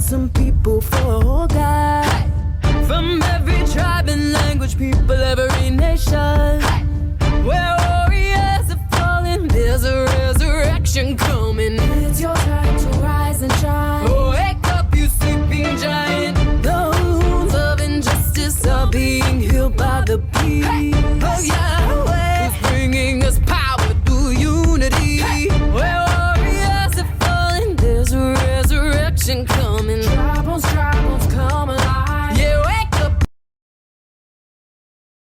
some people for a whole God. From every tribe and language, people, every nation. Where warriors are falling, there's a resurrection coming. It's your time to rise and shine. Wake up, you sleeping giant. The wounds of injustice are being healed by the peace.